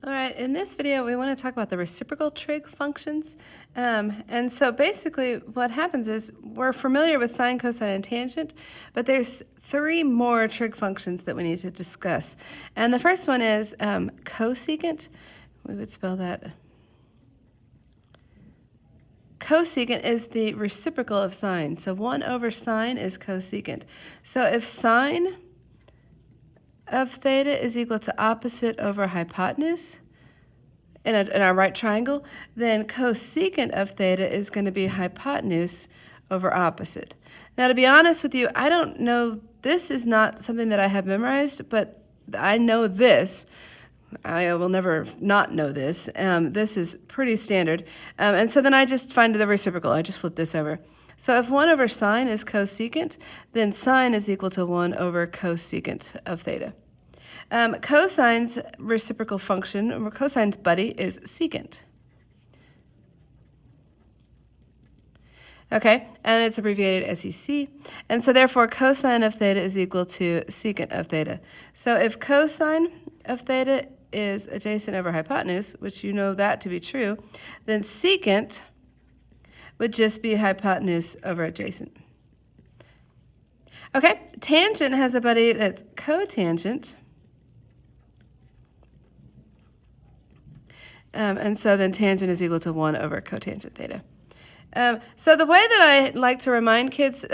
All right, in this video, we want to talk about the reciprocal trig functions. And so basically what happens is we're familiar with sine, cosine, and tangent, but there's three more trig functions that we need to discuss. And the first one is cosecant. We would spell that. Cosecant is the reciprocal of sine. So 1 over sine is cosecant. So if sine of theta is equal to opposite over hypotenuse in our right triangle, then cosecant of theta is going to be hypotenuse over opposite. Now, to be honest with you, I don't know, this is not something that I have memorized, but I know this. I will never not know this. This is pretty standard. And so then I just find the reciprocal. I just flip this over. So if 1 over sine is cosecant, then sine is equal to 1 over cosecant of theta. Cosine's reciprocal function, or cosine's buddy, is secant. Okay, and it's abbreviated SEC. And so therefore cosine of theta is equal to secant of theta. So if cosine of theta is adjacent over hypotenuse, which you know that to be true, then secant would just be hypotenuse over adjacent. Okay, tangent has a buddy that's cotangent. And so then tangent is equal to 1 over cotangent theta. So the way that I like to remind kids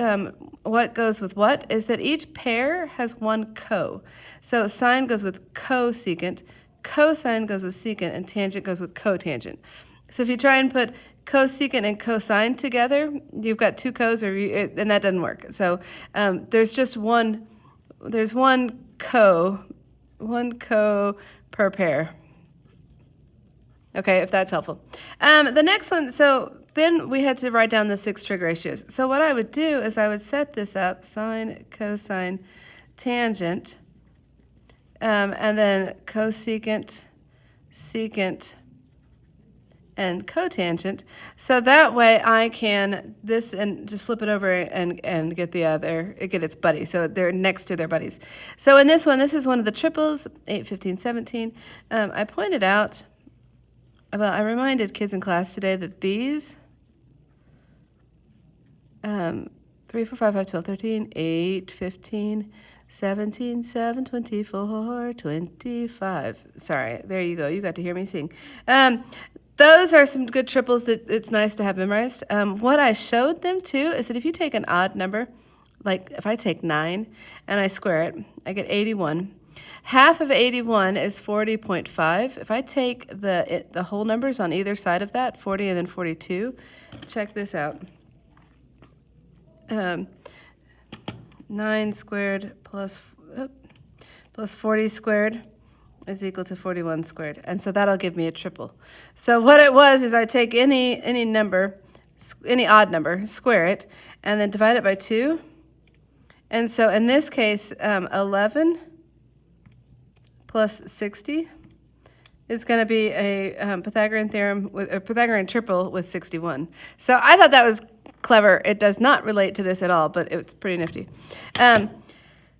what goes with what is that each pair has one co. So sine goes with cosecant, cosine goes with secant, and tangent goes with cotangent. So if you try and put cosecant and cosine together, you've got two co's, and that doesn't work. So there's just one co per pair. Okay, if that's helpful. The next one, so then we had to write down the 6 trig ratios. So what I would do is I would set this up, sine, cosine, tangent, and then cosecant, secant, and cotangent. So that way I can this and just flip it over and get the other, get its buddy. So they're next to their buddies. So in this one, this is one of the triples, 8, 15, 17. I pointed out, well, I reminded kids in class today that these 3, 4, 5, 5, 12, 13, 8, 15, 17, 7, 24, 25. Sorry, there you go. You got to hear me sing. Those are some good triples that it's nice to have memorized. What I showed them too is that if you take an odd number, like if I take 9 and I square it, I get 81. Half of 81 is 40.5. If I take the whole numbers on either side of that, 40 and then 42, check this out. 9 squared plus 40 squared is equal to 41 squared. And so that'll give me a triple. So what it was is I take any number, any odd number, square it, and then divide it by 2. And so in this case, 11 plus 60 is going to be a Pythagorean theorem with a Pythagorean triple with 61. So I thought that was clever. It does not relate to this at all, but it's pretty nifty.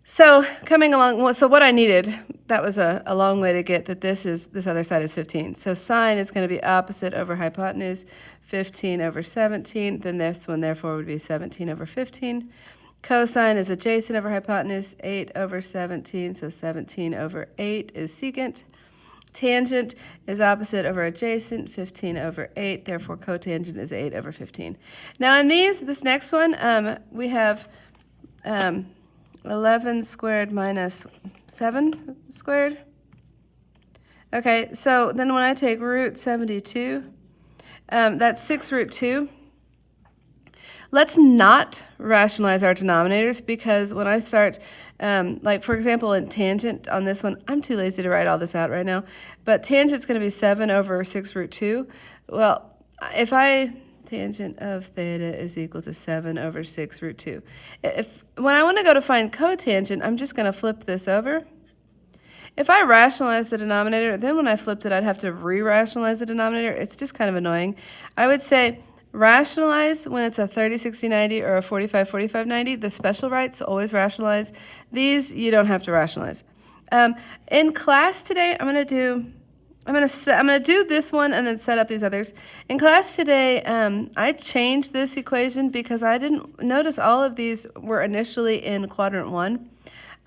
So coming along, so what I needed, that was a long way to get that this other side is 15. So sine is going to be opposite over hypotenuse, 15 over 17. Then this one therefore would be 17 over 15. Cosine is adjacent over hypotenuse, 8 over 17, so 17 over 8 is secant. Tangent is opposite over adjacent, 15 over 8, therefore cotangent is 8 over 15. Now in this next one, we have 11 squared minus 7 squared. Okay, so then when I take root 72, that's 6 root 2. Let's not rationalize our denominators because when I start, like for example in tangent on this one, I'm too lazy to write all this out right now, but tangent's going to be 7 over 6 root 2. Well, if tangent of theta is equal to 7 over 6 root 2. When I want to go to find cotangent, I'm just going to flip this over. If I rationalize the denominator, then when I flipped it, I'd have to re-rationalize the denominator. It's just kind of annoying. I would say rationalize when it's a 30, 60, 90 or a 45, 45, 90. The special rights always rationalize. These you don't have to rationalize. In class today, I'm going to do I'm gonna do this one and then set up these others. In class today, I changed this equation because I didn't notice all of these were initially in quadrant 1.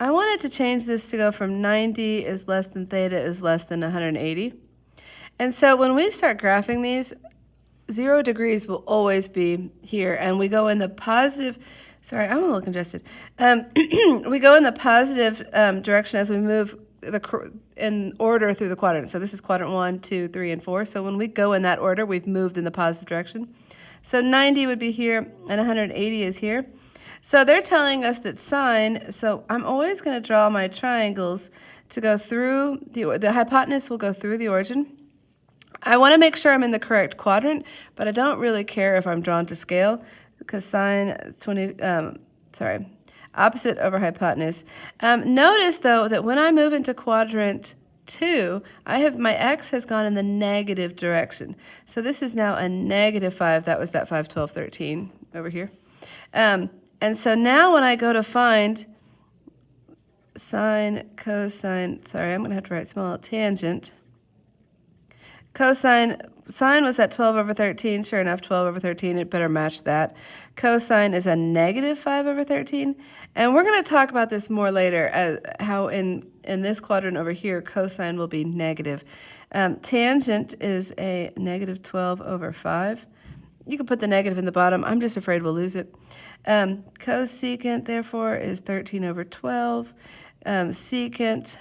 I wanted to change this to go from 90 is less than theta is less than 180. And so when we start graphing these, 0 degrees will always be here, and we go in the positive. Sorry, I'm a little congested. We go in the positive direction as we move in order through the quadrant. So this is quadrant 1, 2, 3, and 4. So when we go in that order, we've moved in the positive direction. So 90 would be here, and 180 is here. So they're telling us that sine, so I'm always going to draw my triangles to go through, the hypotenuse will go through the origin. I want to make sure I'm in the correct quadrant, but I don't really care if I'm drawn to scale, because sine 20, opposite over hypotenuse. Notice, though, that when I move into quadrant 2, my x has gone in the negative direction. So this is now a negative 5. That was that 5, 12, 13 over here. And so now when I go to find sine, cosine, sorry, I'm going to have to write small, tangent. Cosine, sine was at 12 over 13. Sure enough, 12 over 13, it better match that. Cosine is a negative 5 over 13. And we're going to talk about this more later, as how in this quadrant over here, cosine will be negative. Tangent is a negative 12 over 5. You can put the negative in the bottom. I'm just afraid we'll lose it. Cosecant, therefore, is 13 over 12. Secant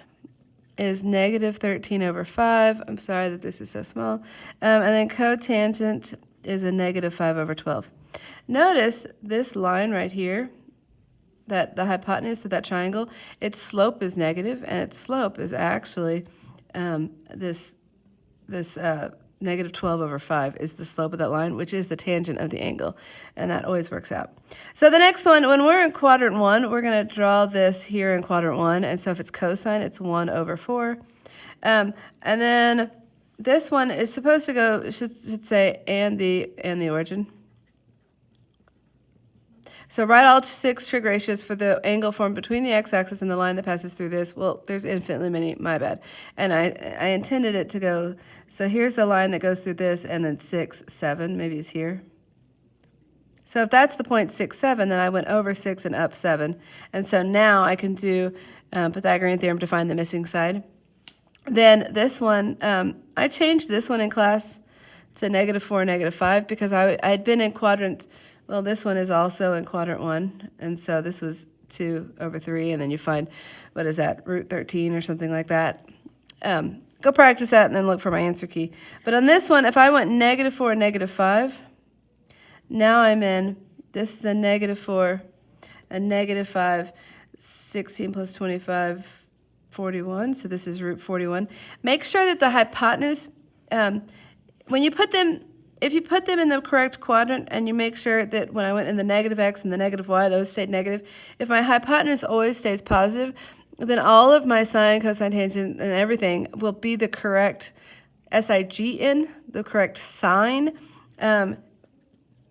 is negative 13 over 5. I'm sorry that this is so small. And then cotangent is a negative 5 over 12. Notice this line right here, that the hypotenuse of that triangle, its slope is negative, and its slope is actually this negative 12 over 5 is the slope of that line, which is the tangent of the angle, and that always works out. So the next one, when we're in quadrant 1, we're going to draw this here in quadrant 1, and so if it's cosine, it's 1 over 4. And then this one is supposed to go, should say, and the origin. So write all 6 trig ratios for the angle formed between the x-axis and the line that passes through this. Well, there's infinitely many, my bad. And I intended it to go, so here's the line that goes through this, and then 6, 7, maybe it's here. So if that's the point 6, 7, then I went over 6 and up 7. And so now I can do Pythagorean theorem to find the missing side. Then this one, I changed this one in class to negative 4, negative 5, because I had been in quadrant. Well, this one is also in quadrant 1, and so this was 2 over 3, and then you find, what is that, root 13 or something like that. Go practice that and then look for my answer key. But on this one, if I went negative 4 and negative 5, now I'm in, this is a negative 4, a negative 5, 16 plus 25, 41, so this is root 41. Make sure that the hypotenuse, when you put them, if you put them in the correct quadrant and you make sure that when I went in the negative x and the negative y, those stayed negative, if my hypotenuse always stays positive, then all of my sine, cosine, tangent, and everything will be the correct SIGN, the correct sign.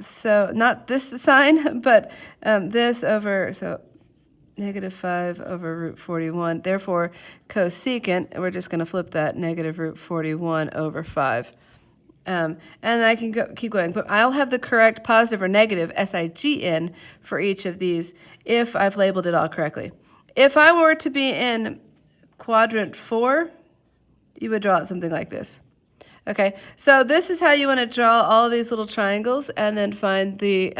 So not this sign, but this over, so negative 5 over root 41. Therefore, cosecant, we're just going to flip that, negative root 41 over 5. And I can keep going, but I'll have the correct positive or negative SIGN for each of these if I've labeled it all correctly. If I were to be in quadrant 4, you would draw it something like this. Okay, so this is how you want to draw all these little triangles and then find the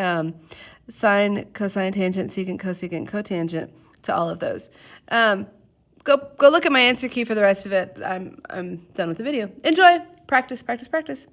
sine, cosine, tangent, secant, cosecant, cotangent to all of those. Go look at my answer key for the rest of it. I'm done with the video. Enjoy! Practice, practice, practice.